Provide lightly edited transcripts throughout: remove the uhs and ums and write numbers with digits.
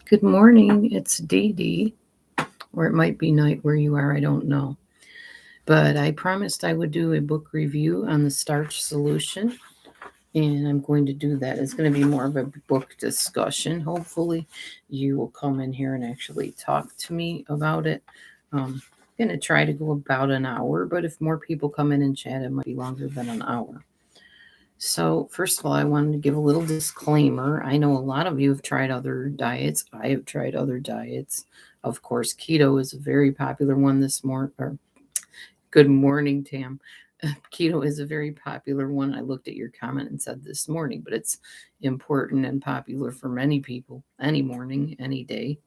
Good morning. It's Dee Dee, or it might be night where you are. I don't know. But I promised I would do a book review on the Starch solution, and I'm going to do that. It's going to be more of a book discussion. Hopefully, you will come in here and actually talk to me about it. I'm going to try to go about an hour, but if more people come in and chat, it might be longer than an hour. So, first of all, I wanted to give a little disclaimer. I know a lot of you have tried other diets. I have tried other diets. Of course, keto is a very popular one this morning. Or good morning, Tam. Keto is a very popular one. I looked at your comment and said this morning, but it's important and popular for many people any morning, any day.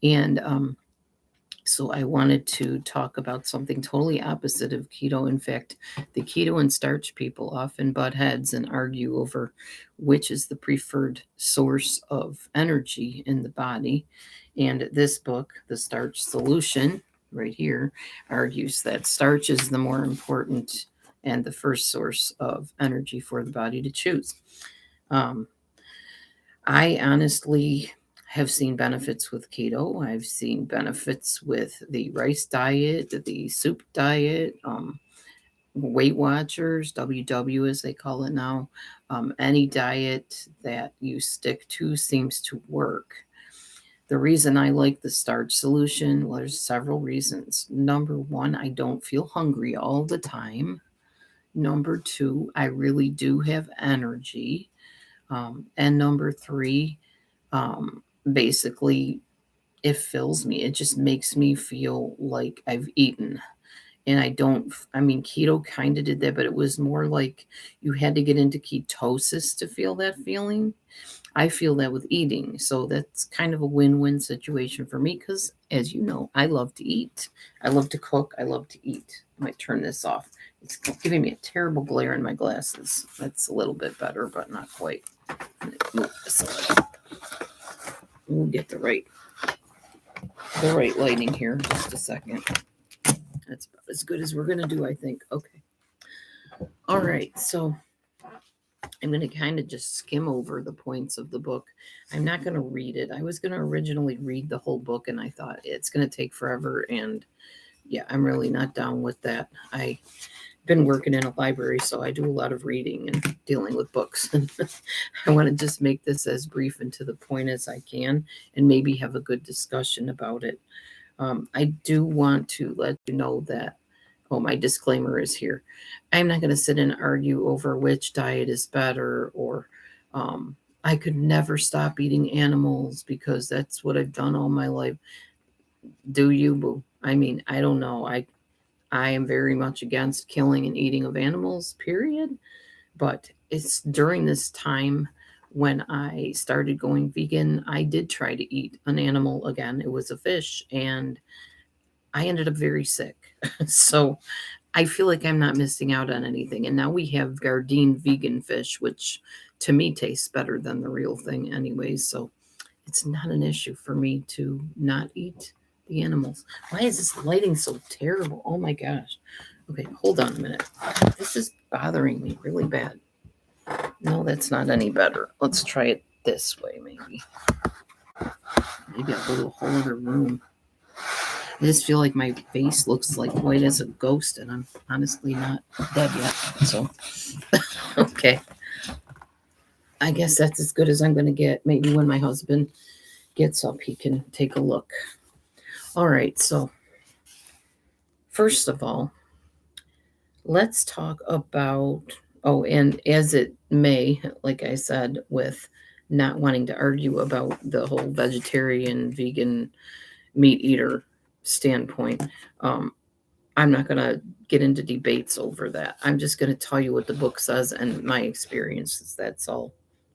And so I wanted to talk about something totally opposite of keto. In fact, the keto and starch people often butt heads and argue over which is the preferred source of energy in the body. And this book, The Starch Solution, right here, argues that starch is the more important and the first source of energy for the body to choose. Um, I honestly have seen benefits with keto. I've seen benefits with the rice diet, the soup diet, Weight Watchers, WW as they call it now. Any diet that you stick to seems to work. The reason I like the starch solution, well, there's several reasons. Number one, I don't feel hungry all the time. Number two, I really do have energy. And number three, um, basically, it fills me. It just makes me feel like I've eaten. And I don't, I mean, keto kind of did that, but it was more like you had to get into ketosis to feel that feeling. I feel that with eating. So that's kind of a win win situation for me because, as you know, I love to eat. I love to cook. I love to eat. I might turn this off. It's giving me a terrible glare in my glasses. That's a little bit better, but not quite. Move this a little. We'll get the right lighting here. Just a second. That's about as good as we're gonna do, I think. Okay. All right. So I'm gonna kind of just skim over the points of the book. I'm not gonna read it. I was gonna originally read the whole book, and I thought it's gonna take forever. And yeah, I'm really not down with that. I've been working in a library, so I do a lot of reading and dealing with books. I want to just make this as brief and to the point as I can, and maybe have a good discussion about it. I do want to let you know that, oh, my disclaimer is here. I'm not going to sit and argue over which diet is better or I could never stop eating animals because that's what I've done all my life. Do you, boo? I mean, I don't know. I am very much against killing and eating of animals, period. But it's during this time when I started going vegan, I did try to eat an animal again. It was a fish, and I ended up very sick. So I feel like I'm not missing out on anything. And now we have Gardein vegan fish, which to me tastes better than the real thing, anyways. So it's not an issue for me to not eat the animals. Why is this lighting so terrible? Oh my gosh. Okay, hold on a minute. This is bothering me really bad. No, that's not any better. Let's try it this way, maybe. Maybe I'll go to a whole other room. I just feel like my face looks like white as a ghost, and I'm honestly not dead yet. So, okay. I guess that's as good as I'm going to get. Maybe when my husband gets up, he can take a look. All right. So, first of all, let's talk about, oh, and as it may, like I said, with not wanting to argue about the whole vegetarian, vegan, meat eater standpoint, um, I'm not going to get into debates over that. I'm just going to tell you what the book says and my experiences. That's all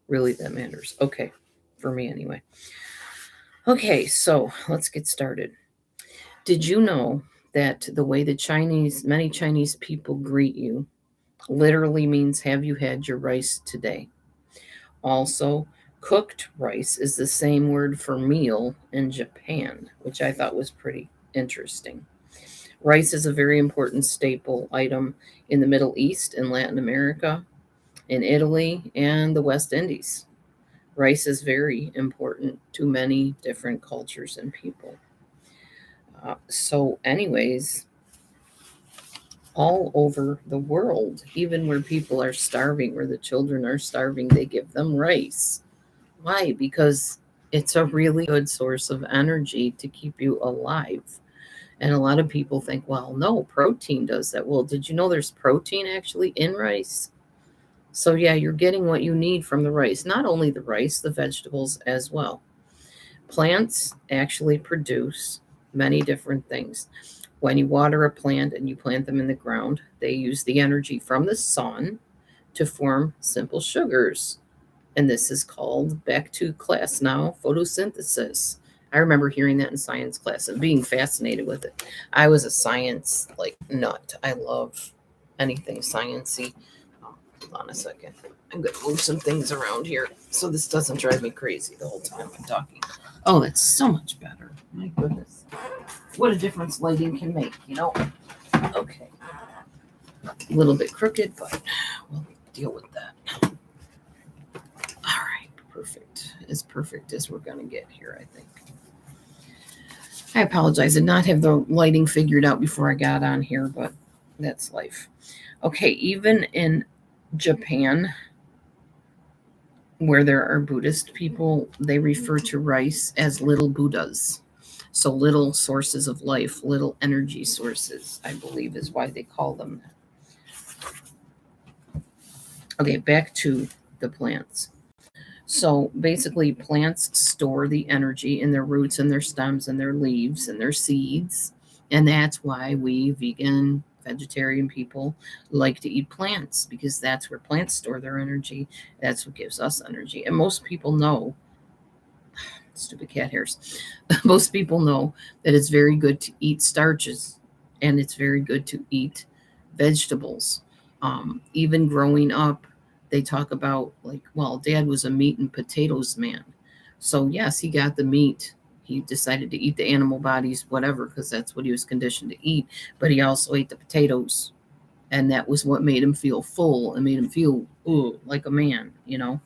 really that matters. Okay, for me anyway. Okay, so let's get started. Did you know that the way the many Chinese people greet you literally means have you had your rice today? Also, cooked rice is the same word for meal in Japan, which I thought was pretty interesting. Rice is a very important staple item in the Middle East and Latin America, in Italy, and the West Indies. Rice is very important to many different cultures and people. Anyways, all over the world, even where people are starving, where the children are starving, they give them rice. Why? Because it's a really good source of energy to keep you alive. And a lot of people think, well, no, protein does that. Well, did you know there's protein actually in rice? So, yeah, you're getting what you need from the rice. Not only the rice, the vegetables as well. Plants actually produce many different things. When you water a plant and you plant them in the ground, they use the energy from the sun to form simple sugars. And this is called, back to class now, photosynthesis. I remember hearing that in science class and being fascinated with it. I was a science like nut. I love anything sciencey. Hold on a second. I'm going to move some things around here so this doesn't drive me crazy the whole time I'm talking. Oh, that's so much better. My goodness. What a difference lighting can make, you know? Okay. A little bit crooked, but we'll deal with that. All right. Perfect. As perfect as we're going to get here, I think. I apologize. I did not have the lighting figured out before I got on here, but that's life. Okay. Even in Japan, where there are Buddhist people, they refer to rice as little Buddhas. So little sources of life, little energy sources, I believe is why they call them that. Okay, back to the plants. So basically, plants store the energy in their roots and their stems and their leaves and their seeds. And that's why we vegan, vegetarian people like to eat plants, because that's where plants store their energy. That's what gives us energy. And most people know, stupid cat hairs, most people know that it's very good to eat starches and it's very good to eat vegetables. Even growing up, they talk about, like, well, dad was a meat and potatoes man. So, yes, he got the meat. He decided to eat the animal bodies, whatever, because that's what he was conditioned to eat. But he also ate the potatoes. And that was what made him feel full and made him feel, ooh, like a man, you know?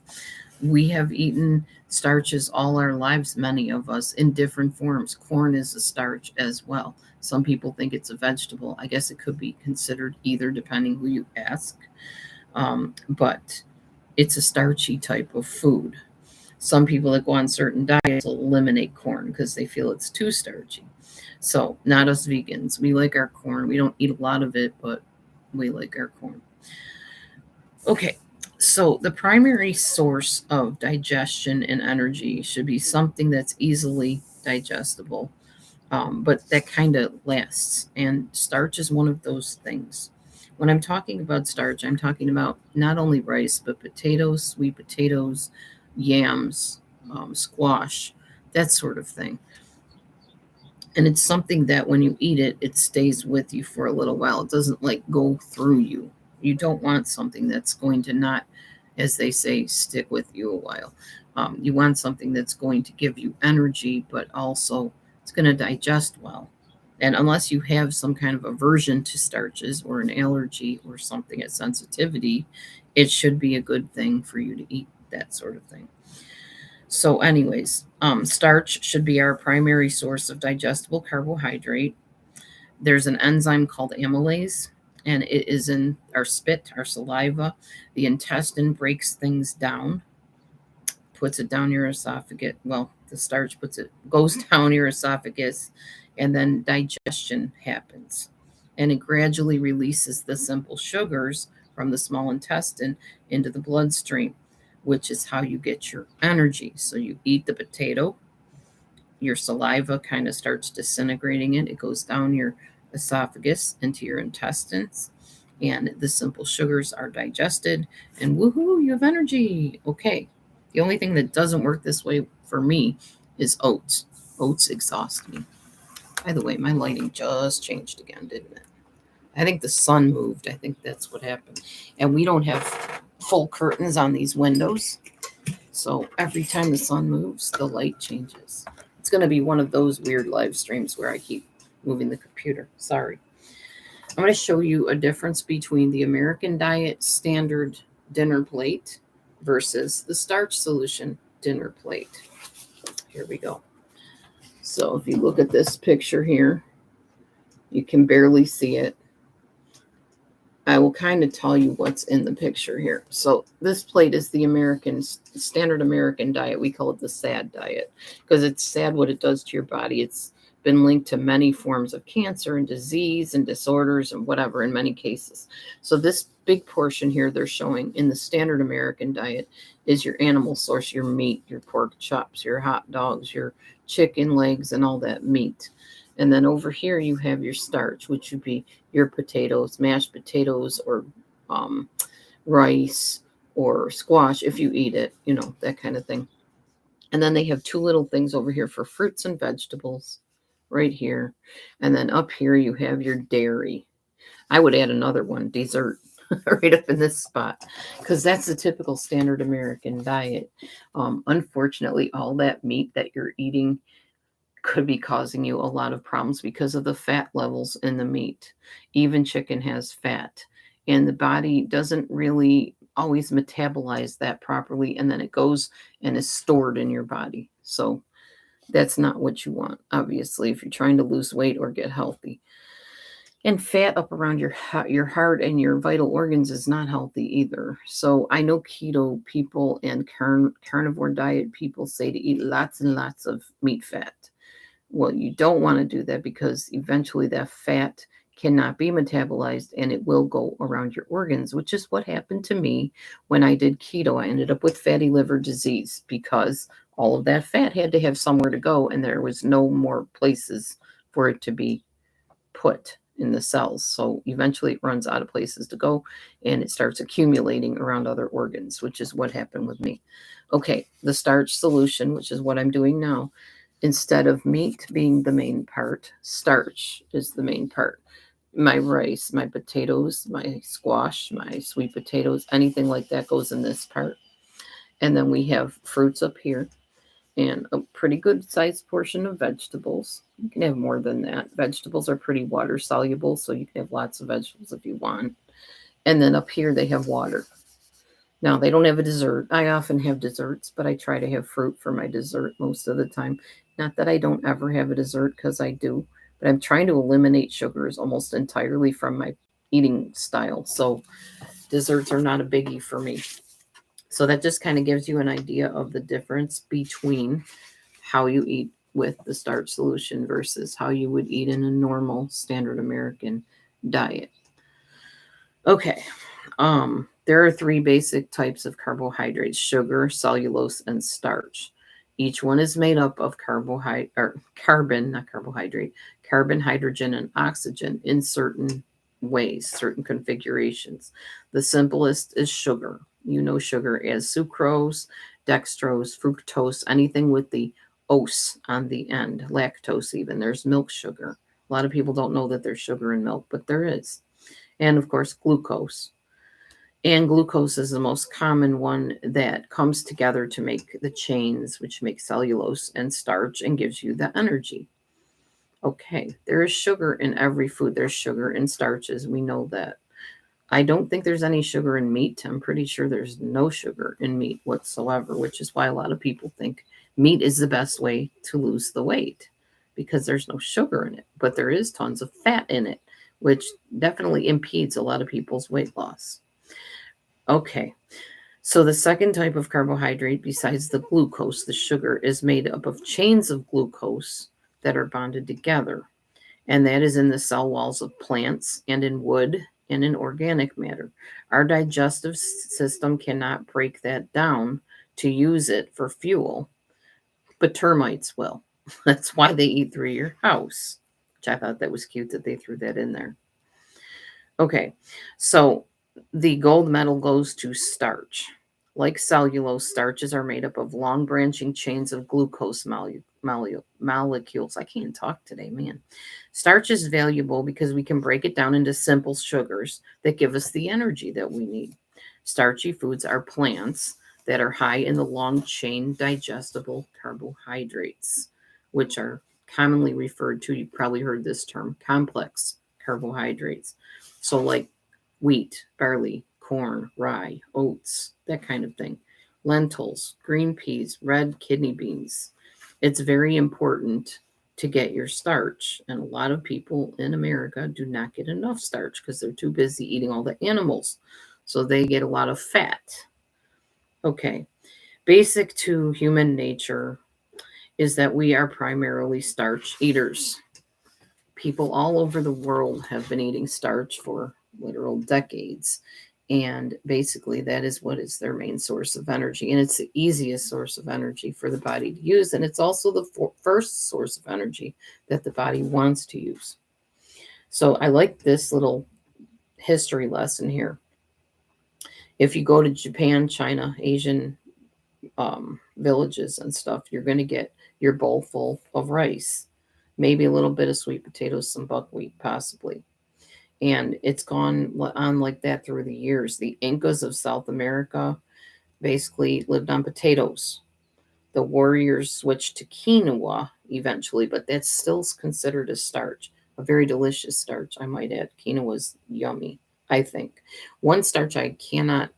We have eaten starches all our lives, many of us, in different forms. Corn is a starch as well. Some people think it's a vegetable. I guess it could be considered either, depending who you ask. But it's a starchy type of food. Some people that go on certain diets will eliminate corn because they feel it's too starchy. So, not us vegans. We like our corn. We don't eat a lot of it, but we like our corn. Okay, so the primary source of digestion and energy should be something that's easily digestible, but that kind of lasts. And starch is one of those things. When I'm talking about starch, I'm talking about not only rice, but potatoes, sweet potatoes, yams, squash, that sort of thing. And it's something that when you eat it, it stays with you for a little while. It doesn't like go through you. You don't want something that's going to not, as they say, stick with you a while. You want something that's going to give you energy, but also it's going to digest well. And unless you have some kind of aversion to starches or an allergy or something, a sensitivity, it should be a good thing for you to eat that sort of thing. So, anyways, starch should be our primary source of digestible carbohydrate. There's an enzyme called amylase, and it is in our spit, our saliva. The intestine breaks things down, puts it down your esophagus. Well, the starch goes down your esophagus, and then digestion happens. And it gradually releases the simple sugars from the small intestine into the bloodstream, which is how you get your energy. So you eat the potato, your saliva kind of starts disintegrating it. It goes down your esophagus into your intestines, and the simple sugars are digested, and woohoo, you have energy. Okay. The only thing that doesn't work this way for me is oats. Oats exhaust me. By the way, my lighting just changed again, didn't it? I think the sun moved. I think that's what happened. And we don't have full curtains on these windows. So every time the sun moves, the light changes. It's going to be one of those weird live streams where I keep moving the computer. Sorry. I'm going to show you a difference between the American diet standard dinner plate versus the starch solution dinner plate. Here we go. So if you look at this picture here, you can barely see it. I will kind of tell you what's in the picture here. So this plate is the standard American diet. We call it the SAD diet because it's sad what it does to your body. It's been linked to many forms of cancer and disease and disorders and whatever in many cases. So this big portion here they're showing in the standard American diet is your animal source, your meat, your pork chops, your hot dogs, your chicken legs, and all that meat. And then over here you have your starch, which would be your potatoes, mashed potatoes, or um, rice, or squash if you eat it, that kind of thing. And then they have two little things over here for fruits and vegetables right here. And then up here you have your dairy. I would add another one, dessert, right up in this spot, because that's the typical standard American diet. Unfortunately, all that meat that you're eating could be causing you a lot of problems because of the fat levels in the meat. Even chicken has fat, and the body doesn't really always metabolize that properly, and then it goes and is stored in your body. So that's not what you want, obviously, if you're trying to lose weight or get healthy. And fat up around your heart and your vital organs is not healthy either. So I know keto people and carnivore diet people say to eat lots and lots of meat fat. Well, you don't want to do that because eventually that fat cannot be metabolized and it will go around your organs, which is what happened to me when I did keto. I ended up with fatty liver disease because all of that fat had to have somewhere to go and there was no more places for it to be put in the cells. So eventually it runs out of places to go and it starts accumulating around other organs, which is what happened with me. Okay, the starch solution, which is what I'm doing now. Instead of meat being the main part, starch is the main part. My rice, my potatoes, my squash, my sweet potatoes, anything like that goes in this part. And then we have fruits up here and a pretty good sized portion of vegetables. You can have more than that. Vegetables are pretty water soluble, so you can have lots of vegetables if you want. And then up here they have water. Now, they don't have a dessert. I often have desserts, but I try to have fruit for my dessert most of the time. Not that I don't ever have a dessert, because I do, but I'm trying to eliminate sugars almost entirely from my eating style. So desserts are not a biggie for me. So that just kind of gives you an idea of the difference between how you eat with the starch solution versus how you would eat in a normal standard American diet. Okay. There are three basic types of carbohydrates: sugar, cellulose, and starch. Each one is made up of carbon, not carbohydrate, carbon, hydrogen, and oxygen in certain ways, certain configurations. The simplest is sugar. You know sugar as sucrose, dextrose, fructose, anything with the ose on the end, lactose even. There's milk sugar. A lot of people don't know that there's sugar in milk, but there is. And of course, glucose. And glucose is the most common one that comes together to make the chains, which make cellulose and starch and gives you the energy. Okay, there is sugar in every food. There's sugar in starches. We know that. I don't think there's any sugar in meat. I'm pretty sure there's no sugar in meat whatsoever, which is why a lot of people think meat is the best way to lose the weight because there's no sugar in it. But there is tons of fat in it, which definitely impedes a lot of people's weight loss. Okay, so the second type of carbohydrate, besides the glucose, the sugar, is made up of chains of glucose that are bonded together. And that is in the cell walls of plants and in wood and in organic matter. Our digestive system cannot break that down to use it for fuel, but termites will. That's why they eat through your house, which I thought that was cute that they threw that in there. Okay, so the gold medal goes to starch. Like cellulose, starches are made up of long branching chains of glucose molecules. I can't talk today, man. Starch is valuable because we can break it down into simple sugars that give us the energy that we need. Starchy foods are plants that are high in the long chain digestible carbohydrates, which are commonly referred to, you probably heard this term, complex carbohydrates. So, like wheat, barley, corn, rye, oats, that kind of thing. lentils, green peas, red kidney beans. It's very important to get your starch. And a lot of people in America do not get enough starch because they're too busy eating all the animals. So they get a lot of fat. Okay. Basic to human nature is that we are primarily starch eaters. People all over the world have been eating starch for literal decades. And basically, that is what is their main source of energy. And it's the easiest source of energy for the body to use. And it's also the first source of energy that the body wants to use. So I like this little history lesson here. If you go to Japan, China, Asian villages and stuff, you're going to get your bowl full of rice, maybe a little bit of sweet potatoes, some buckwheat, possibly. And it's gone on like that through the years. The Incas of South America basically lived on potatoes. The warriors switched to quinoa eventually, but that's still considered a starch, a very delicious starch, I might add. Quinoa is yummy, I think. One starch I cannot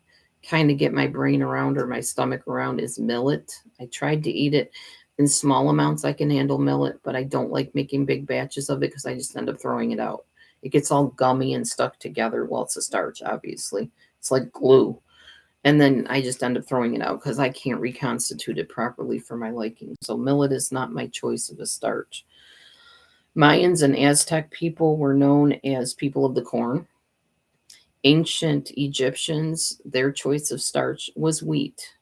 kind of get my brain around or my stomach around is millet. I tried to eat it in small amounts. I can handle millet, but I don't like making big batches of it because I just end up throwing it out. It gets all gummy and stuck together. Well, it's a starch, obviously. It's like glue. And then I just end up throwing it out because I can't reconstitute it properly for my liking. So millet is not my choice of a starch. Mayans and Aztec people were known as people of the corn. Ancient Egyptians, their choice of starch was wheat.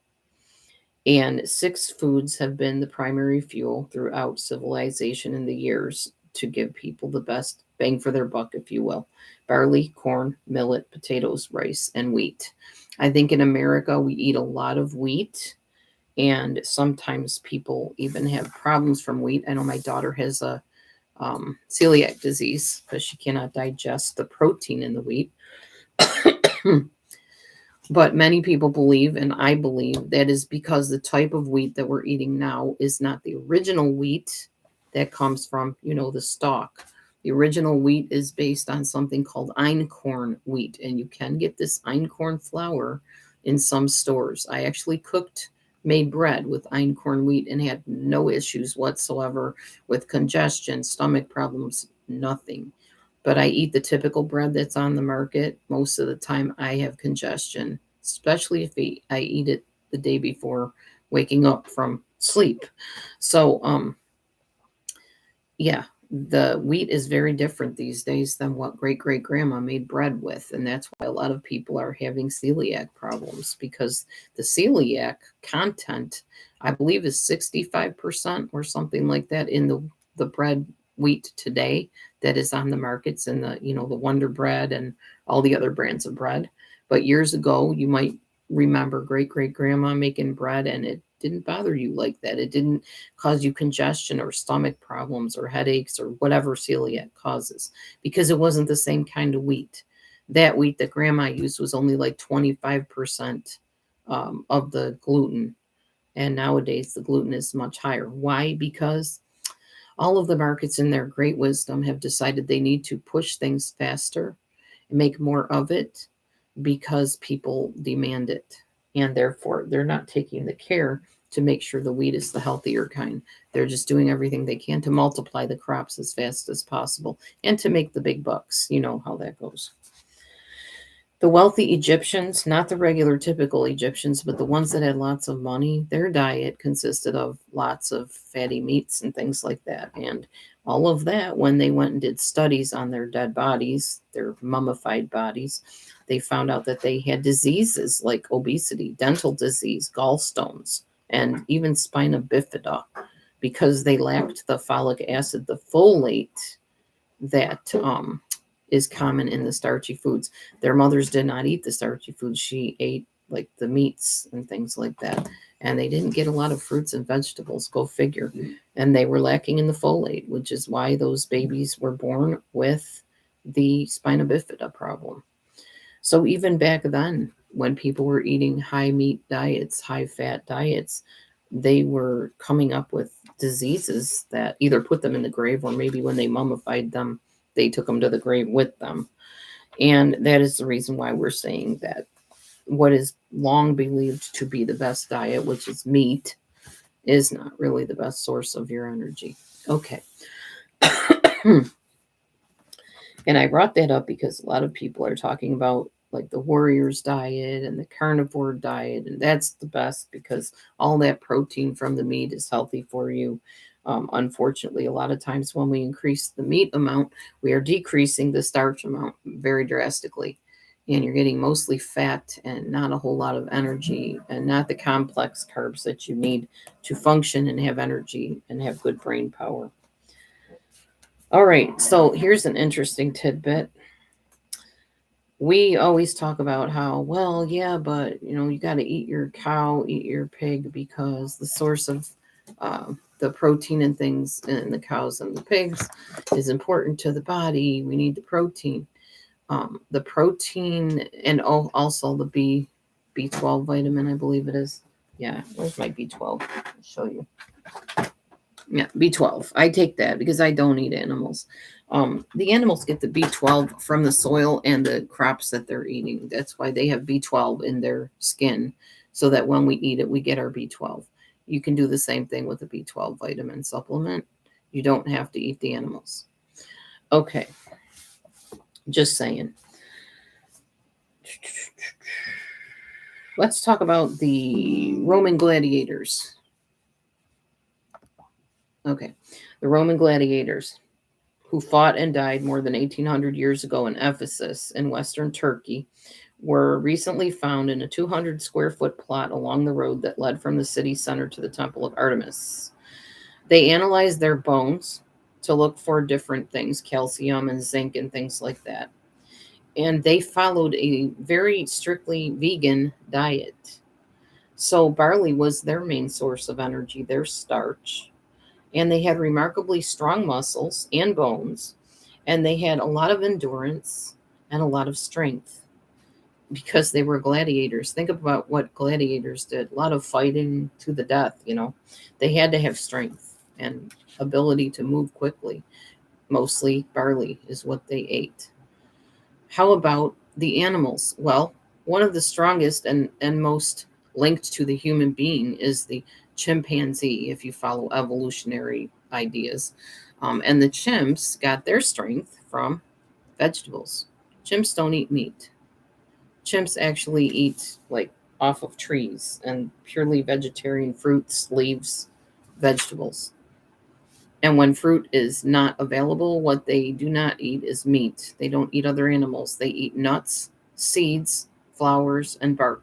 And 6 foods have been the primary fuel throughout civilization in the years to give people the best bang for their buck, if you will: barley, corn, millet, potatoes, rice, and wheat. I think in America we eat a lot of wheat, and sometimes people even have problems from wheat. I know my daughter has a celiac disease because she cannot digest the protein in the wheat. But many people believe, and I believe, that is because the type of wheat that we're eating now is not the original wheat that comes from, the stalk. The original wheat is based on something called einkorn wheat, and you can get this einkorn flour in some stores. I actually made bread with einkorn wheat and had no issues whatsoever with congestion, stomach problems, nothing. But I eat the typical bread that's on the market. Most of the time, I have congestion, especially if I eat it the day before waking up from sleep. So, yeah, the wheat is very different these days than what great great grandma made bread with. And that's why a lot of people are having celiac problems, because the celiac content, I believe, is 65% or something like that in the bread wheat today that is on the markets, and the Wonder Bread and all the other brands of bread. But years ago, you might remember great great grandma making bread, and it didn't bother you like that. It didn't cause you congestion or stomach problems or headaches or whatever celiac causes, because it wasn't the same kind of wheat. That wheat that grandma used was only like 25% of the gluten. And nowadays the gluten is much higher. Why? Because all of the markets in their great wisdom have decided they need to push things faster and make more of it because people demand it. And therefore, they're not taking the care to make sure the wheat is the healthier kind. They're just doing everything they can to multiply the crops as fast as possible and to make the big bucks. You know how that goes. The wealthy Egyptians, not the regular typical Egyptians, but the ones that had lots of money, their diet consisted of lots of fatty meats and things like that. And all of that, when they went and did studies on their dead bodies, their mummified bodies, they found out that they had diseases like obesity, dental disease, gallstones, and even spina bifida, because they lacked the folic acid, the folate that is common in the starchy foods. Their mothers did not eat the starchy foods. She ate like the meats and things like that. And they didn't get a lot of fruits and vegetables, go figure. And they were lacking in the folate, which is why those babies were born with the spina bifida problem. So even back then, when people were eating high meat diets, high fat diets, they were coming up with diseases that either put them in the grave, or maybe when they mummified them, they took them to the grave with them. And that is the reason why we're saying that what is long believed to be the best diet, which is meat, is not really the best source of your energy. Okay. And I brought that up because a lot of people are talking about like the warrior's diet and the carnivore diet, and that's the best because all that protein from the meat is healthy for you. Unfortunately, a lot of times when we increase the meat amount, we are decreasing the starch amount very drastically. And you're getting mostly fat and not a whole lot of energy and not the complex carbs that you need to function and have energy and have good brain power. All right, so here's an interesting tidbit. We always talk about how, well, yeah, but you got to eat your cow, eat your pig because the source of the protein and things in the cows and the pigs is important to the body. We need the protein. The protein and also the B12 vitamin, I believe it is. Yeah, where's my B12? I'll show you. Yeah, B12. I take that because I don't eat animals. The animals get the B12 from the soil and the crops that they're eating. That's why they have B12 in their skin, so that when we eat it, we get our B12. You can do the same thing with a B12 vitamin supplement. You don't have to eat the animals. Okay, just saying. Let's talk about the Roman gladiators. Okay, the Roman gladiators who fought and died more than 1800 years ago in Ephesus in western Turkey were recently found in a 200 square foot plot along the road that led from the city center to the Temple of Artemis. They analyzed their bones to look for different things, calcium and zinc and things like that. And they followed a very strictly vegan diet. So barley was their main source of energy, their starch. And they had remarkably strong muscles and bones, and they had a lot of endurance and a lot of strength because they were gladiators. Think about what gladiators did, a lot of fighting to the death. They had to have strength and ability to move quickly. Mostly barley is what they ate. How about the animals? Well, one of the strongest and most linked to the human being is the chimpanzee, if you follow evolutionary ideas. And the chimps got their strength from vegetables. Chimps don't eat meat. Chimps actually eat like off of trees and purely vegetarian fruits, leaves, vegetables. And when fruit is not available, what they do not eat is meat. They don't eat other animals. They eat nuts, seeds, flowers, and bark.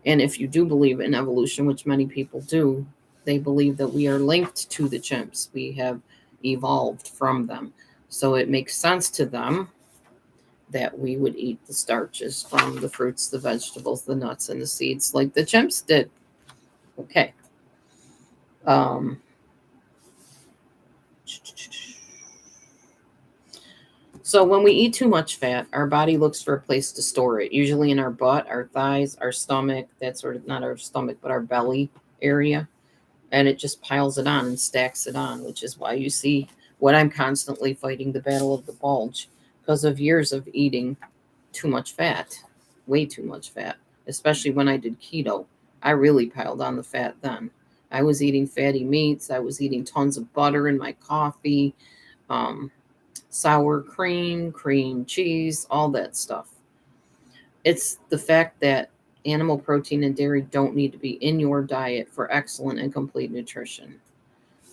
And if you do believe in evolution, which many people do, they believe that we are linked to the chimps. We have evolved from them. So it makes sense to them that we would eat the starches from the fruits, the vegetables, the nuts, and the seeds like the chimps did. Okay. Um, So when we eat too much fat, our body looks for a place to store it, usually in our butt, our thighs, our stomach, that sort of, not our stomach, but our belly area. And it just piles it on and stacks it on, which is why you see what I'm constantly fighting, the battle of the bulge, because of years of eating too much fat, way too much fat, especially when I did keto. I really piled on the fat then. I was eating fatty meats. I was eating tons of butter in my coffee. Um, Sour cream, cream cheese, all that stuff. It's the fact that animal protein and dairy don't need to be in your diet for excellent and complete nutrition.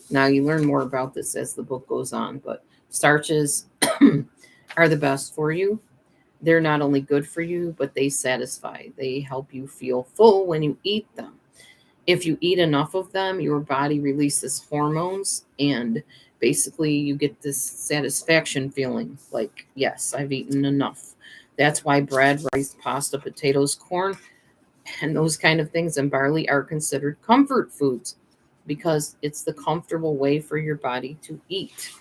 Now, you learn more about this as the book goes on, but starches are the best for you. They're not only good for you, but they satisfy. They help you feel full when you eat them. If you eat enough of them, your body releases hormones and basically you get this satisfaction feeling like, yes, I've eaten enough. That's why bread, rice, pasta, potatoes, corn, and those kind of things and barley are considered comfort foods because it's the comfortable way for your body to eat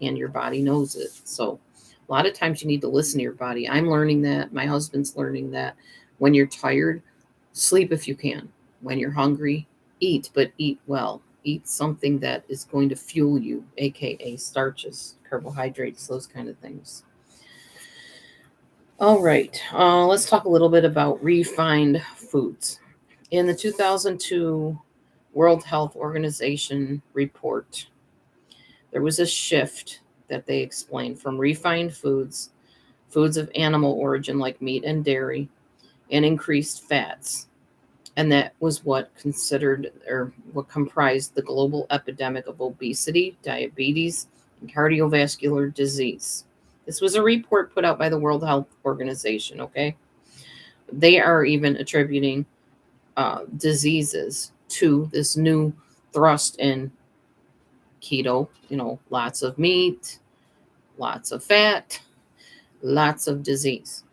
and your body knows it. So a lot of times you need to listen to your body. I'm learning that. My husband's learning that. When you're tired, sleep if you can. When you're hungry, eat, but eat well. Eat something that is going to fuel you, aka starches, carbohydrates, those kind of things. All right, let's talk a little bit about refined foods. In the 2002 World Health Organization report, there was a shift that they explained from refined foods, foods of animal origin like meat and dairy, and increased fats. And that was what considered or what comprised the global epidemic of obesity, diabetes, and cardiovascular disease. This was a report put out by the World Health Organization, okay? They are even attributing diseases to this new thrust in keto, lots of meat, lots of fat, lots of disease.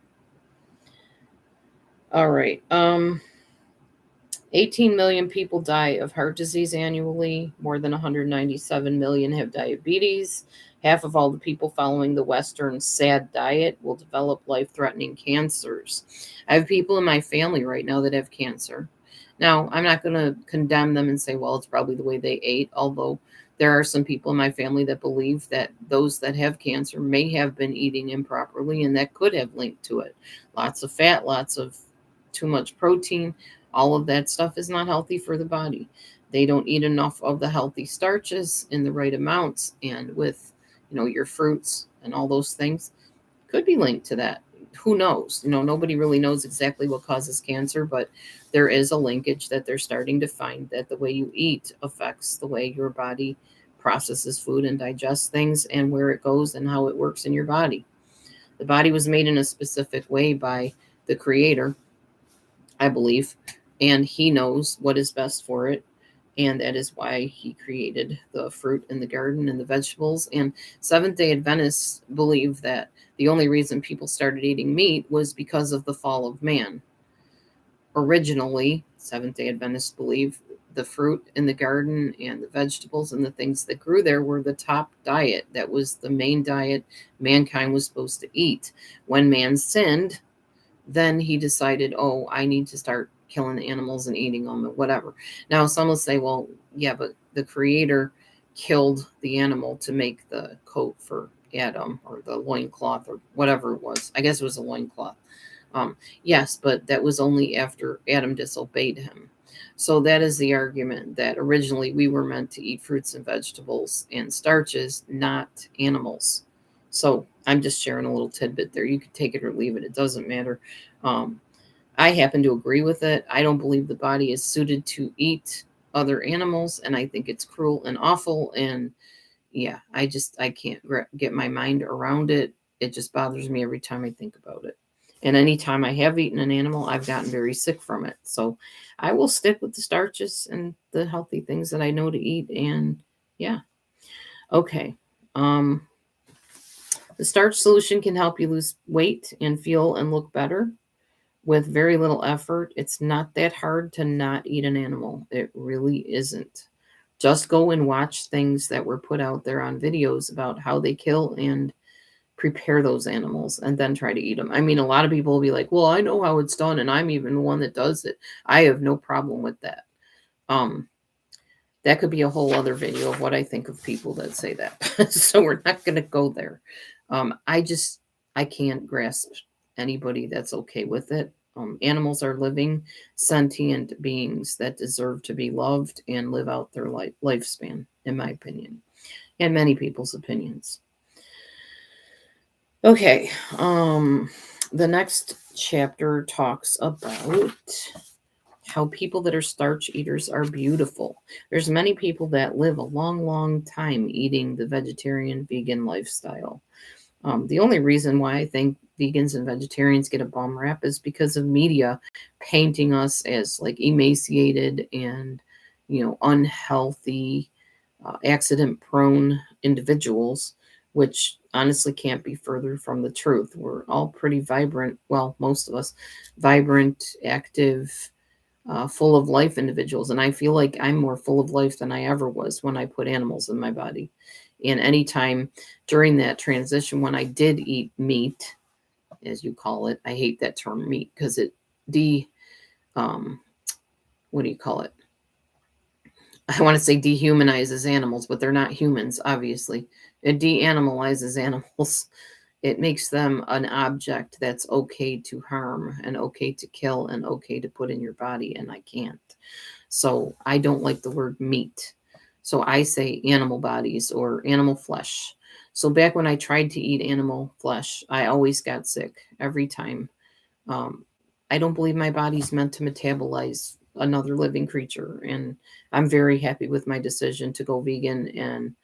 All right. 18 million people die of heart disease annually. More than 197 million have diabetes. Half of all the people following the Western SAD diet will develop life threatening cancers. I have people in my family right now that have cancer. Now, I'm not going to condemn them and say, well, it's probably the way they ate, although there are some people in my family that believe that those that have cancer may have been eating improperly and that could have linked to it. Lots of fat, lots of too much protein, all of that stuff is not healthy for the body. They don't eat enough of the healthy starches in the right amounts, and with your fruits and all those things could be linked to that. Who knows? Nobody really knows exactly what causes cancer, but there is a linkage that they're starting to find that the way you eat affects the way your body processes food and digests things and where it goes and how it works in your body. The body was made in a specific way by the creator, I believe, and he knows what is best for it. And that is why he created the fruit in the garden and the vegetables. And Seventh day Adventists believe that the only reason people started eating meat was because of the fall of man. Originally, Seventh day Adventists believe the fruit in the garden and the vegetables and the things that grew there were the top diet. That was the main diet mankind was supposed to eat. When man sinned, then he decided, oh, I need to start killing animals and eating them or whatever. Now, some will say, well, yeah, but the creator killed the animal to make the coat for Adam or the loincloth or whatever it was. I guess it was a loincloth. Yes, but that was only after Adam disobeyed him. So that is the argument that originally we were meant to eat fruits and vegetables and starches, not animals. So I'm just sharing a little tidbit there. You can take it or leave it. It doesn't matter. Um, I happen to agree with it. I don't believe the body is suited to eat other animals, and I think it's cruel and awful. And yeah, I can't get my mind around it. It just bothers me every time I think about it. And anytime I have eaten an animal, I've gotten very sick from it. So I will stick with the starches and the healthy things that I know to eat. And yeah, okay. Um, the starch solution can help you lose weight and feel and look better with very little effort. It's not that hard to not eat an animal. It really isn't. Just go and watch things that were put out there on videos about how they kill and prepare those animals and then try to eat them. I mean, a lot of people will be like, well, I know how it's done and I'm even the one that does it. I have no problem with that. Um, that could be a whole other video of what I think of people that say that. So we're not going to go there. I can't grasp anybody that's okay with it. Animals are living, sentient beings that deserve to be loved and live out their lifespan, in my opinion, and many people's opinions. Okay, the next chapter talks about how people that are starch eaters are beautiful. There's many people that live a long, long time eating the vegetarian vegan lifestyle. The only reason why I think vegans and vegetarians get a bum rap is because of media painting us as like emaciated and unhealthy, accident prone individuals, which honestly can't be further from the truth. We're all pretty vibrant, well, most of us, vibrant, active, full of life individuals. And I feel like I'm more full of life than I ever was when I put animals in my body. And anytime during that transition, when I did eat meat, as you call it, I hate that term meat because it um, what do you call it? I want to say dehumanizes animals, but they're not humans, obviously. It de-animalizes animals. It makes them an object that's okay to harm and okay to kill and okay to put in your body, and I can't. So I don't like the word meat. So I say animal bodies or animal flesh. So back when I tried to eat animal flesh, I always got sick every time. Um, I don't believe my body's meant to metabolize another living creature. And I'm very happy with my decision to go vegan and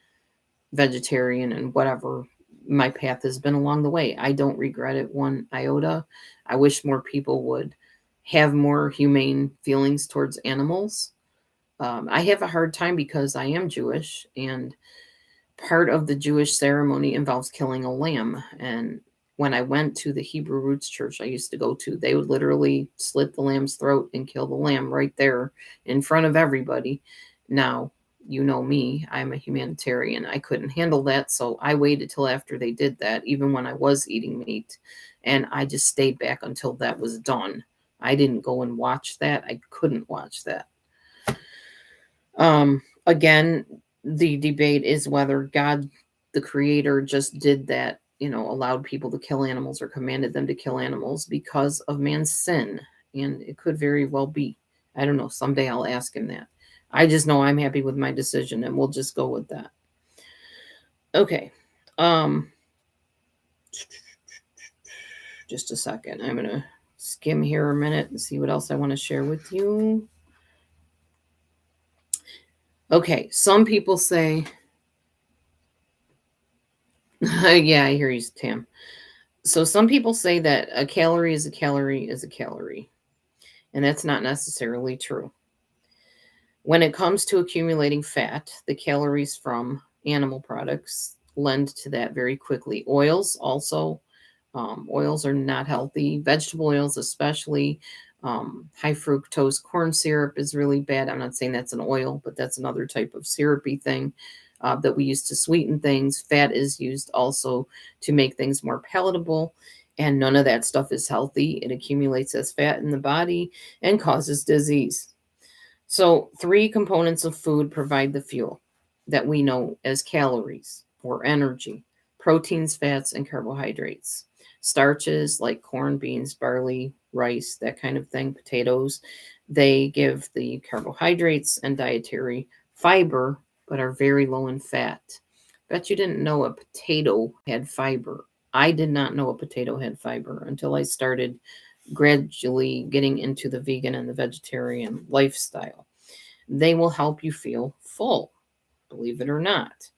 vegetarian and whatever my path has been along the way. I don't regret it one iota. I wish more people would have more humane feelings towards animals. I have a hard time because I am Jewish, and part of the Jewish ceremony involves killing a lamb. And when I went to the Hebrew Roots church I used to go to, they would literally slit the lamb's throat and kill the lamb right there in front of everybody. Now, you know me, I'm a humanitarian. I couldn't handle that, so I waited till after they did that, even when I was eating meat. And I just stayed back until that was done. I didn't go and watch that. I couldn't watch that. Again, the debate is whether God, the creator, just did that, allowed people to kill animals or commanded them to kill animals because of man's sin. And it could very well be. I don't know. Someday I'll ask him that. I just know I'm happy with my decision and we'll just go with that. Okay. Just a second. I'm going to skim here a minute and see what else I want to share with you. Okay. Some people say, yeah, I hear you, Tam. So some people say that a calorie is a calorie is a calorie, and that's not necessarily true. When it comes to accumulating fat, the calories from animal products lend to that very quickly. Oils also, oils are not healthy. Vegetable oils, especially high fructose corn syrup, is really bad. I'm not saying that's an oil, but that's another type of syrupy thing that we use to sweeten things. Fat is used also to make things more palatable, and none of that stuff is healthy. It accumulates as fat in the body and causes disease. So, three components of food provide the fuel that we know as calories or energy: proteins, fats, and carbohydrates. Starches like corn, beans, barley, rice, that kind of thing, potatoes, they give the carbohydrates and dietary fiber, but are very low in fat. Bet you didn't know a potato had fiber. I did not know a potato had fiber until I started gradually getting into the vegan and the vegetarian lifestyle. They will help you feel full, believe it or not.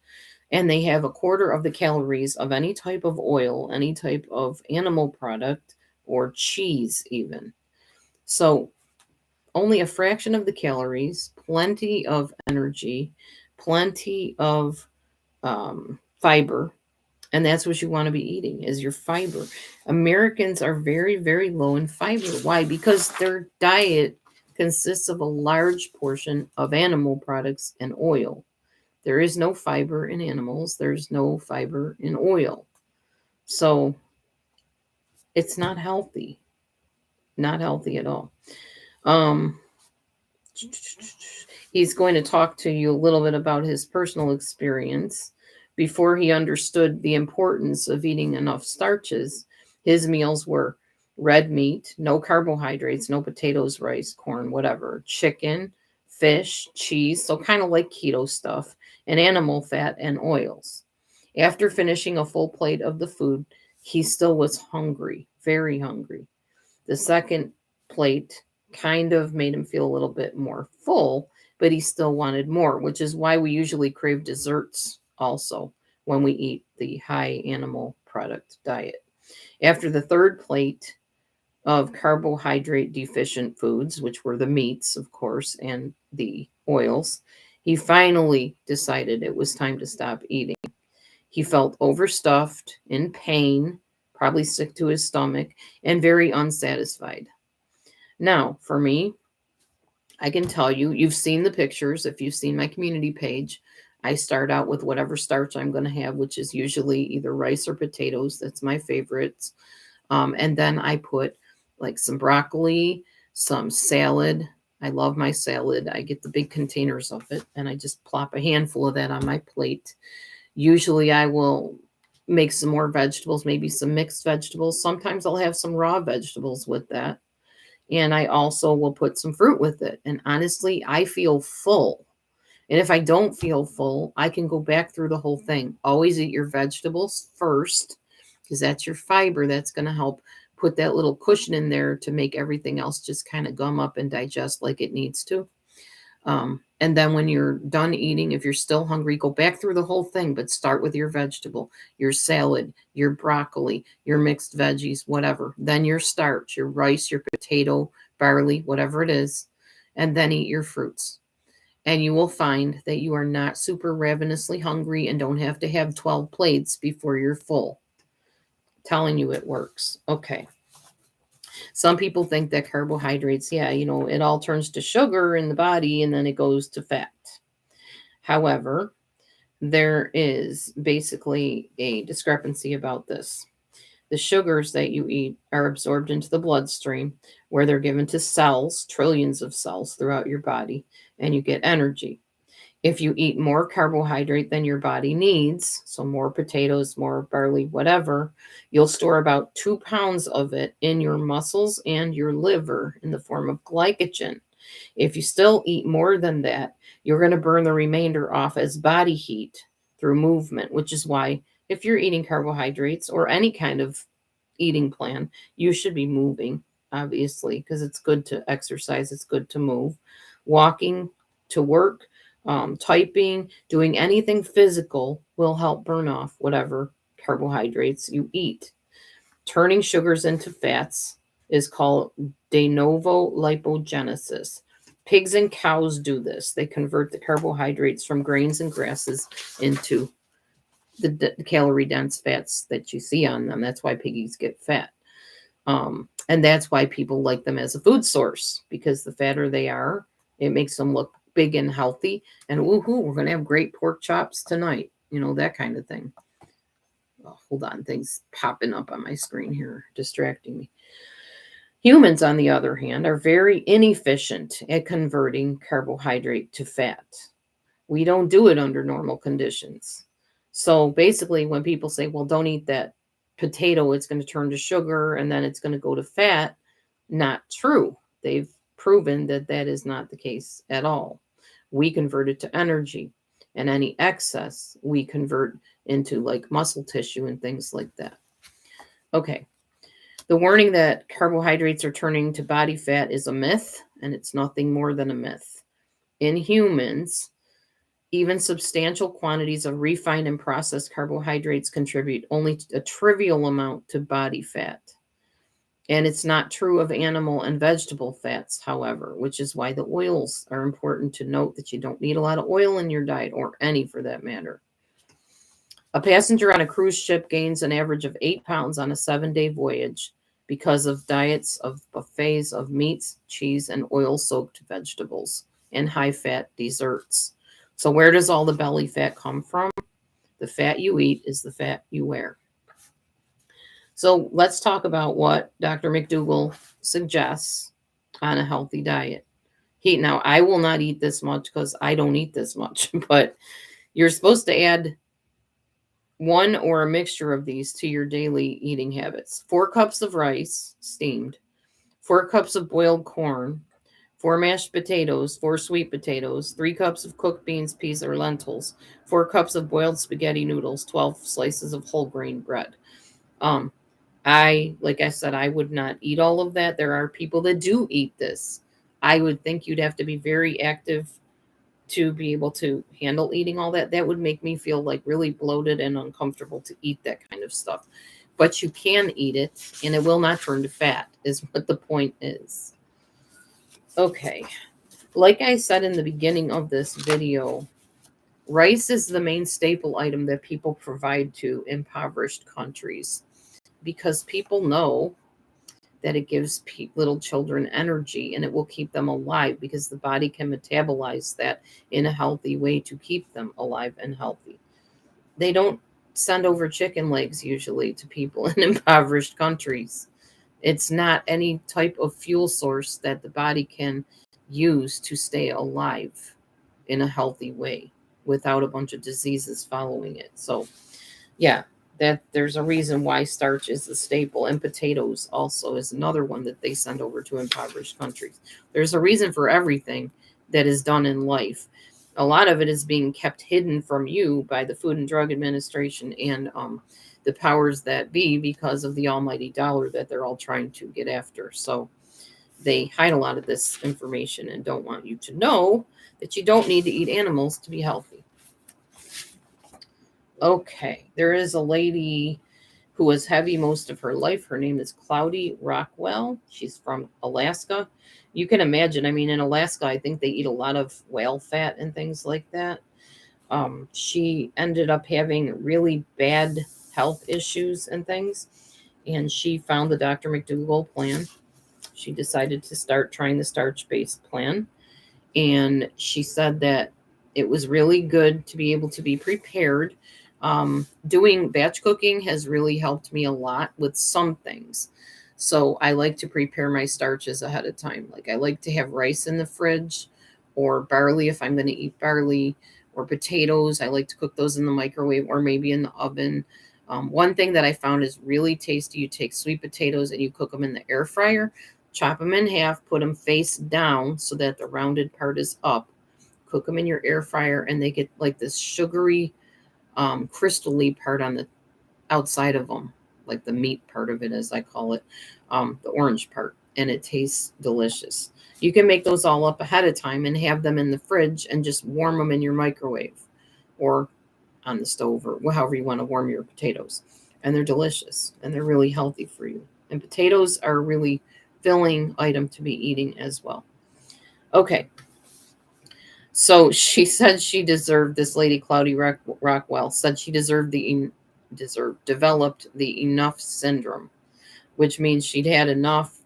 And they have a quarter of the calories of any type of oil, any type of animal product, or cheese, even. So, only a fraction of the calories, plenty of energy, plenty of fiber, and that's what you want to be eating is your fiber. Americans are very, very low in fiber. Why? Because their diet consists of a large portion of animal products and oil. There is no fiber in animals, there's no fiber in oil. So it's not healthy. Not healthy at all. Um, he's going to talk to you a little bit about his personal experience. Before he understood the importance of eating enough starches, his meals were red meat, no carbohydrates, no potatoes, rice, corn, whatever, chicken, fish, cheese, so kind of like keto stuff, and animal fat and oils. After finishing a full plate of the food, he still was hungry, very hungry. The second plate kind of made him feel a little bit more full, but he still wanted more, which is why we usually crave desserts also when we eat the high animal product diet. After the third plate of carbohydrate deficient foods, which were the meats, of course, and the oils, he finally decided it was time to stop eating. He felt overstuffed, in pain, probably sick to his stomach, and very unsatisfied. Now, for me, I can tell you, you've seen the pictures. If you've seen my community page, I start out with whatever starch I'm going to have, which is usually either rice or potatoes. That's my favorites. And then I put like some broccoli, some salad. I love my salad. I get the big containers of it and I just plop a handful of that on my plate. Usually I will make some more vegetables, maybe some mixed vegetables. Sometimes I'll have some raw vegetables with that. And I also will put some fruit with it. And honestly, I feel full. And if I don't feel full, I can go back through the whole thing. Always eat your vegetables first, because that's your fiber. That's going to help put that little cushion in there to make everything else just kind of gum up and digest like it needs to. And then when you're done eating, if you're still hungry, go back through the whole thing, but start with your vegetable, your salad, your broccoli, your mixed veggies, whatever. Then your starch, your rice, your potato, barley, whatever it is, and then eat your fruits. And you will find that you are not super ravenously hungry and don't have to have 12 plates before you're full. Telling you it works. Okay. Some people think that carbohydrates, yeah, it all turns to sugar in the body and then it goes to fat. However, there is basically a discrepancy about this. The sugars that you eat are absorbed into the bloodstream, where they're given to cells, trillions of cells throughout your body, and you get energy. If you eat more carbohydrate than your body needs, so more potatoes, more barley, whatever, you'll store about 2 pounds of it in your muscles and your liver in the form of glycogen. If you still eat more than that, you're going to burn the remainder off as body heat through movement, which is why if you're eating carbohydrates or any kind of eating plan, you should be moving, obviously, because it's good to exercise, it's good to move. Walking to work, typing, doing anything physical will help burn off whatever carbohydrates you eat. Turning sugars into fats is called de novo lipogenesis. Pigs and cows do this. They convert the carbohydrates from grains and grasses into the calorie dense fats that you see on them. That's why piggies get fat. And that's why people like them as a food source, because the fatter they are, it makes them look big and healthy. And woohoo, we're going to have great pork chops tonight. That kind of thing. Oh, hold on, things popping up on my screen here, distracting me. Humans, on the other hand, are very inefficient at converting carbohydrate to fat. We don't do it under normal conditions. So basically, when people say, well, don't eat that potato, it's going to turn to sugar and then it's going to go to fat, not true. They've proven that that is not the case at all. We convert it to energy, and any excess we convert into like muscle tissue and things like that. Okay. The warning that carbohydrates are turning to body fat is a myth, and it's nothing more than a myth. In humans, even substantial quantities of refined and processed carbohydrates contribute only a trivial amount to body fat. And it's not true of animal and vegetable fats, however, which is why the oils are important to note that you don't need a lot of oil in your diet, or any for that matter. A passenger on a cruise ship gains an average of 8 pounds on a 7-day voyage because of diets of buffets of meats, cheese, and oil-soaked vegetables and high-fat desserts. So where does all the belly fat come from? The fat you eat is the fat you wear. So let's talk about what Dr. McDougall suggests on a healthy diet. Now, I will not eat this much because I don't eat this much, but you're supposed to add one or a mixture of these to your daily eating habits. 4 cups of rice, steamed, 4 cups of boiled corn, 4 mashed potatoes, 4 sweet potatoes, 3 cups of cooked beans, peas, or lentils, 4 cups of boiled spaghetti noodles, 12 slices of whole grain bread. Like I said, I would not eat all of that. There are people that do eat this. I would think you'd have to be very active to be able to handle eating all that. That would make me feel like really bloated and uncomfortable to eat that kind of stuff. But you can eat it, and it will not turn to fat, is what the point is. Okay. Like I said in the beginning of this video, rice is the main staple item that people provide to impoverished countries, because people know that it gives little children energy and it will keep them alive, because the body can metabolize that in a healthy way to keep them alive and healthy. They don't send over chicken legs usually to people in impoverished countries. It's not any type of fuel source that the body can use to stay alive in a healthy way without a bunch of diseases following it. So, yeah, That there's a reason why starch is the staple, and potatoes also is another one that they send over to impoverished countries. There's a reason for everything that is done in life. A lot of it is being kept hidden from you by the Food and Drug Administration and the powers that be because of the almighty dollar that they're all trying to get after. So they hide a lot of this information and don't want you to know that you don't need to eat animals to be healthy. Okay, there is a lady who was heavy most of her life. Her name is Cloudy Rockwell. She's from Alaska. You can imagine, I mean, in Alaska, I think they eat a lot of whale fat and things like that. She ended up having really bad health issues and things, and she found the Dr. McDougall plan. She decided to start trying the starch based plan, and she said that it was really good to be able to be prepared. Doing batch cooking has really helped me a lot with some things. So I like to prepare my starches ahead of time. Like I like to have rice in the fridge or barley if I'm going to eat barley, or potatoes. I like to cook those in the microwave or maybe in the oven. One thing that I found is really tasty, you take sweet potatoes and you cook them in the air fryer. Chop them in half, put them face down so that the rounded part is up. Cook them in your air fryer, and they get like this sugary, crystally part on the outside of them, like the meat part of it, as I call it, the orange part, and it tastes delicious. You can make those all up ahead of time and have them in the fridge and just warm them in your microwave or on the stove or however you want to warm your potatoes. And they're delicious and they're really healthy for you. And potatoes are a really filling item to be eating as well. Okay. So she said she deserved, this lady Cloudy Rockwell said she developed the enough syndrome, which means she'd had enough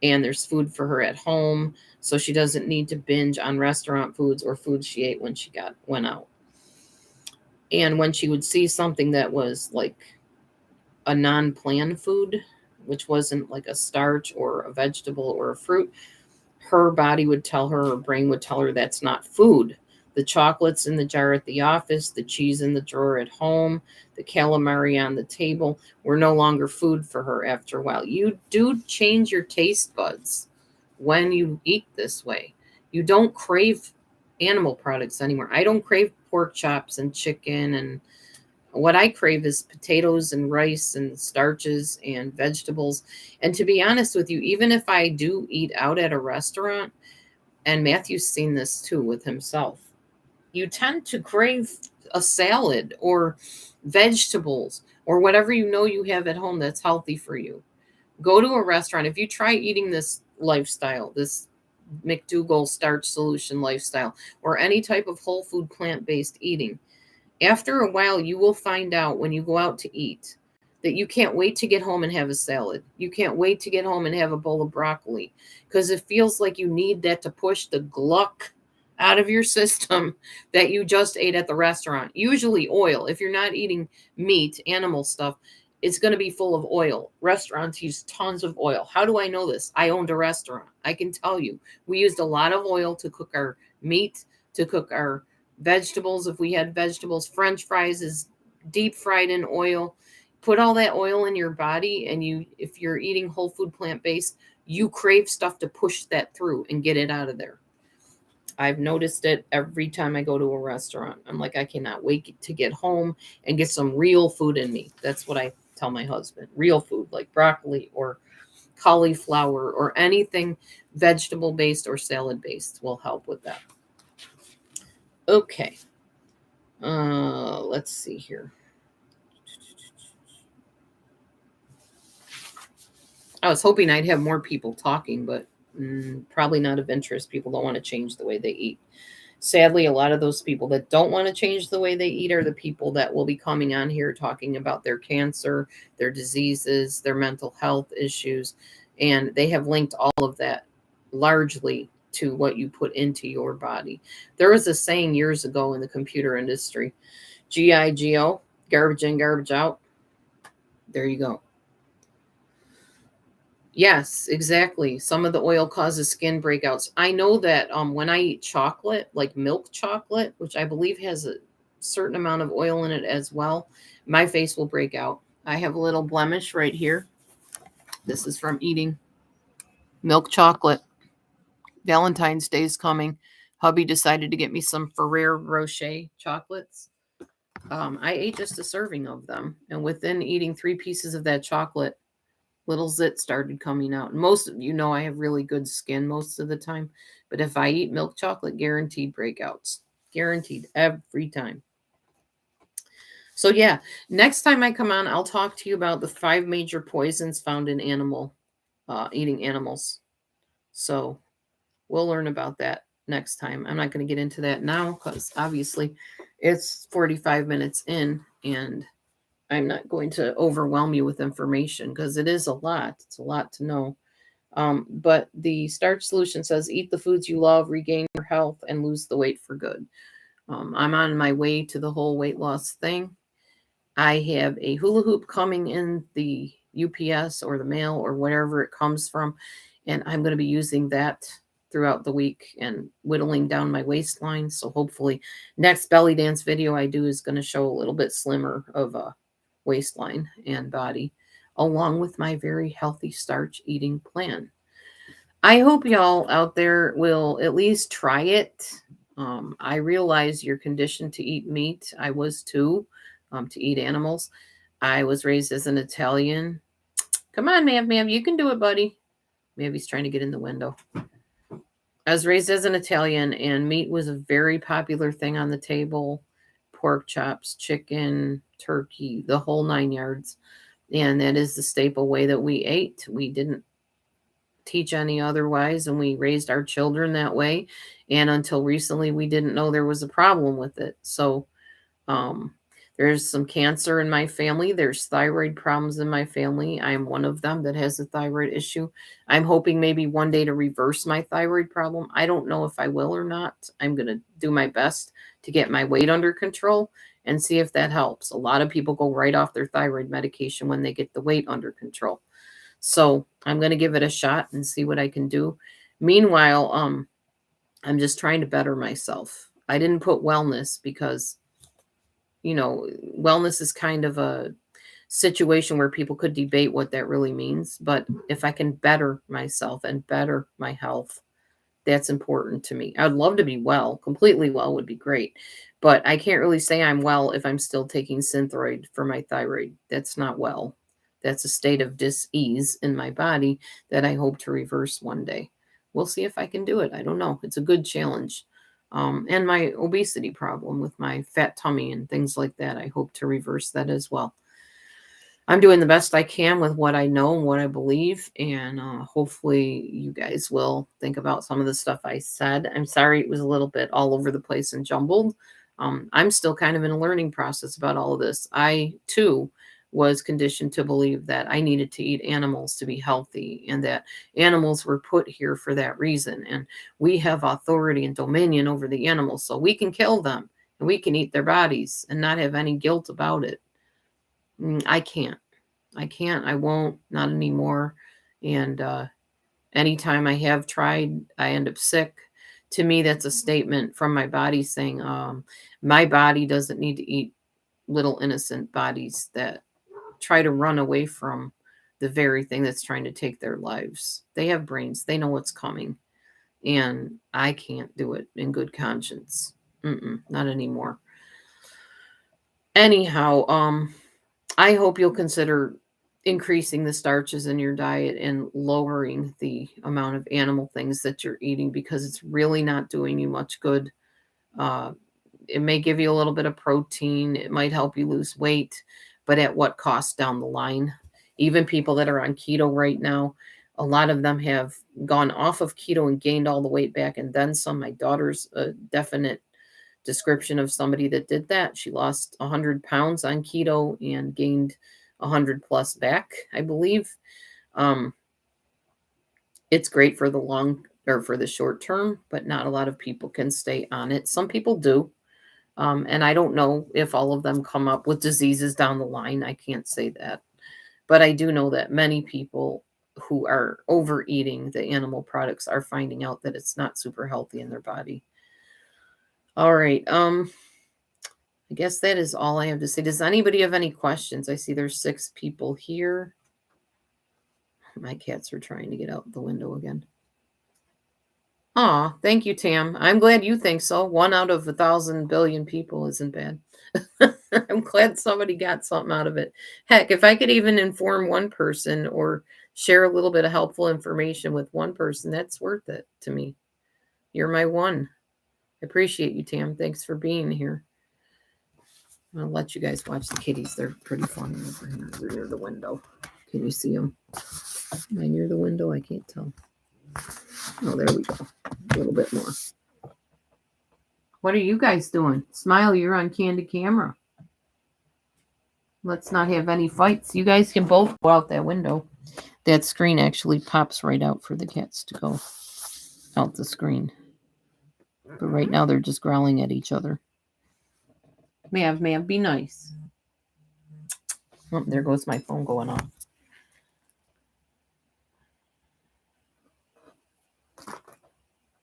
and there's food for her at home, so she doesn't need to binge on restaurant foods or food she ate when she went out. And when she would see something that was like a non-planned food, which wasn't like a starch or a vegetable or a fruit, her body would tell her, her brain would tell her that's not food. The chocolates in the jar at the office, the cheese in the drawer at home, the calamari on the table were no longer food for her after a while. You do change your taste buds when you eat this way. You don't crave animal products anymore. I don't crave pork chops and chicken, and what I crave is potatoes and rice and starches and vegetables. And to be honest with you, even if I do eat out at a restaurant, and Matthew's seen this too with himself, you tend to crave a salad or vegetables or whatever you know you have at home that's healthy for you. Go to a restaurant. If you try eating this lifestyle, this McDougall starch solution lifestyle, or any type of whole food plant based eating, after a while, you will find out when you go out to eat that you can't wait to get home and have a salad. You can't wait to get home and have a bowl of broccoli because it feels like you need that to push the gluck out of your system that you just ate at the restaurant. Usually oil. If you're not eating meat, animal stuff, it's going to be full of oil. Restaurants use tons of oil. How do I know this? I owned a restaurant. I can tell you. We used a lot of oil to cook our meat, to cook our vegetables. If we had vegetables, French fries is deep fried in oil. Put all that oil in your body, and you, if you're eating whole food plant based, you crave stuff to push that through and get it out of there. I've noticed it every time I go to a restaurant. I'm like, I cannot wait to get home and get some real food in me. That's what I tell my husband. Real food like broccoli or cauliflower or anything vegetable based or salad based will help with that. Okay. Let's see here. I was hoping I'd have more people talking, but probably not of interest. People don't want to change the way they eat. Sadly, a lot of those people that don't want to change the way they eat are the people that will be coming on here talking about their cancer, their diseases, their mental health issues, and they have linked all of that largely to what you put into your body. There was a saying years ago in the computer industry, GIGO, garbage in, garbage out. There you go. Yes, exactly. Some of the oil causes skin breakouts. I know that when I eat chocolate, like milk chocolate, which I believe has a certain amount of oil in it as well, my face will break out. I have a little blemish right here. This is from eating milk chocolate. Valentine's Day is coming. Hubby decided to get me some Ferrero Rocher chocolates. I ate just a serving of them, and within eating 3 pieces of that chocolate, little zit started coming out. And most of you know I have really good skin most of the time, but if I eat milk chocolate, guaranteed breakouts. Guaranteed every time. So yeah, next time I come on, I'll talk to you about the 5 major poisons found in eating animals. So we'll learn about that next time. I'm not going to get into that now because obviously it's 45 minutes in and I'm not going to overwhelm you with information because it is a lot. It's a lot to know. But the starch solution says eat the foods you love, regain your health, and lose the weight for good. I'm on my way to the whole weight loss thing. I have a hula hoop coming in the UPS or the mail or wherever it comes from, and I'm going to be using that throughout the week and whittling down my waistline. So hopefully, next belly dance video I do is going to show a little bit slimmer of a waistline and body, along with my very healthy starch eating plan. I hope y'all out there will at least try it. I realize you're conditioned to eat meat. I was too, to eat animals. I was raised as an Italian. Come on, ma'am, you can do it, buddy. Maybe he's trying to get in the window. I was raised as an Italian, and meat was a very popular thing on the table. Pork chops, chicken, turkey, the whole 9 yards. And that is the staple way that we ate. We didn't teach any otherwise, and we raised our children that way. And until recently, we didn't know there was a problem with it. So um, there's some cancer in my family. There's thyroid problems in my family. I'm one of them that has a thyroid issue. I'm hoping maybe one day to reverse my thyroid problem. I don't know if I will or not. I'm going to do my best to get my weight under control and see if that helps. A lot of people go right off their thyroid medication when they get the weight under control. So I'm going to give it a shot and see what I can do. Meanwhile, I'm just trying to better myself. I didn't put wellness because, wellness is kind of a situation where people could debate what that really means. But if I can better myself and better my health, that's important to me. I'd love to be well, completely well would be great. But I can't really say I'm well if I'm still taking Synthroid for my thyroid. That's not well. That's a state of dis-ease in my body that I hope to reverse one day. We'll see if I can do it. I don't know. It's a good challenge. And my obesity problem with my fat tummy and things like that, I hope to reverse that as well. I'm doing the best I can with what I know and what I believe, and hopefully you guys will think about some of the stuff I said. I'm sorry it was a little bit all over the place and jumbled. I'm still kind of in a learning process about all of this. I too was conditioned to believe that I needed to eat animals to be healthy and that animals were put here for that reason. And we have authority and dominion over the animals, so we can kill them and we can eat their bodies and not have any guilt about it. I can't. I can't. I won't. Not anymore. And anytime I have tried, I end up sick. To me, that's a statement from my body saying, my body doesn't need to eat little innocent bodies that try to run away from the very thing that's trying to take their lives. They have brains. They know what's coming. And I can't do it in good conscience. Not anymore. Anyhow, I hope you'll consider increasing the starches in your diet and lowering the amount of animal things that you're eating because it's really not doing you much good. Uh, it may give you a little bit of protein, it might help you lose weight, but at what cost down the line? Even people that are on keto right now, a lot of them have gone off of keto and gained all the weight back and then some. My daughter's a definite description of somebody that did that. She lost 100 pounds on keto and gained 100 plus back, I believe. Um, it's great for the long or for the short term, but not a lot of people can stay on it. Some people do. And I don't know if all of them come up with diseases down the line. I can't say that. But I do know that many people who are overeating the animal products are finding out that it's not super healthy in their body. All right. I guess that is all I have to say. Does anybody have any questions? I see there's 6 people here. My cats are trying to get out the window again. Aw, thank you, Tam. I'm glad you think so. 1 out of 1,000 billion people isn't bad. I'm glad somebody got something out of it. Heck, if I could even inform one person or share a little bit of helpful information with one person, that's worth it to me. You're my one. I appreciate you, Tam. Thanks for being here. I'll let you guys watch the kitties. They're pretty funny over here. They're near the window. Can you see them? Am I near the window? I can't tell. Oh, there we go. A little bit more. What are you guys doing? Smile, you're on candid camera. Let's not have any fights. You guys can both go out that window. That screen actually pops right out for the cats to go out the screen. But right now they're just growling at each other. Mav, be nice. Oh, there goes my phone going off.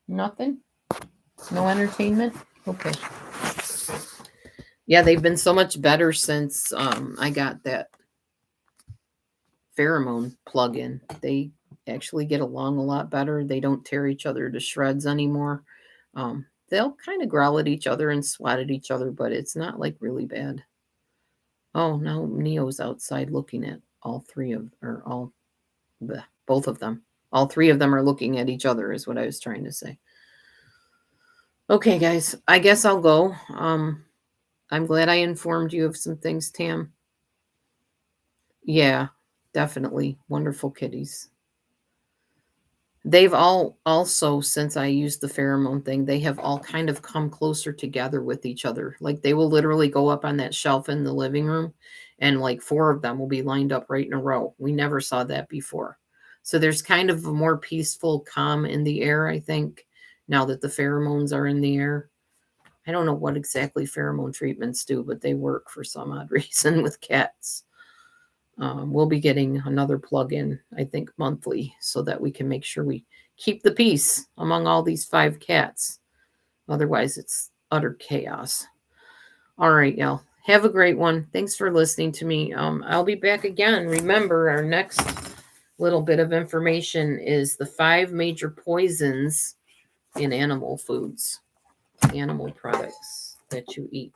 Nothing? No entertainment? Okay. Yeah, they've been so much better since I got that pheromone plug-in. They actually get along a lot better. They don't tear each other to shreds anymore. They'll kind of growl at each other and swat at each other, but it's not like really bad. Oh, now Neo's outside looking at all three of, or all, both of them. All 3 of them are looking at each other is what I was trying to say. Okay, guys, I guess I'll go. I'm glad I informed you of some things, Tam. Yeah, definitely. Wonderful kitties. They've all also, since I used the pheromone thing, they have all kind of come closer together with each other. Like they will literally go up on that shelf in the living room and like 4 of them will be lined up right in a row. We never saw that before. So there's kind of a more peaceful calm in the air, I think, now that the pheromones are in the air. I don't know what exactly pheromone treatments do, but they work for some odd reason with cats. We'll be getting another plug-in, I think, monthly so that we can make sure we keep the peace among all these 5 cats. Otherwise, it's utter chaos. All right, y'all. Have a great one. Thanks for listening to me. I'll be back again. Remember, our next little bit of information is the 5 major poisons in animal foods, animal products that you eat.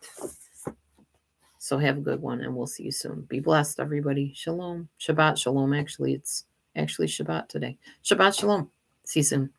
So have a good one, and we'll see you soon. Be blessed, everybody. Shalom. Shabbat shalom. Actually, it's actually Shabbat today. Shabbat shalom. See you soon.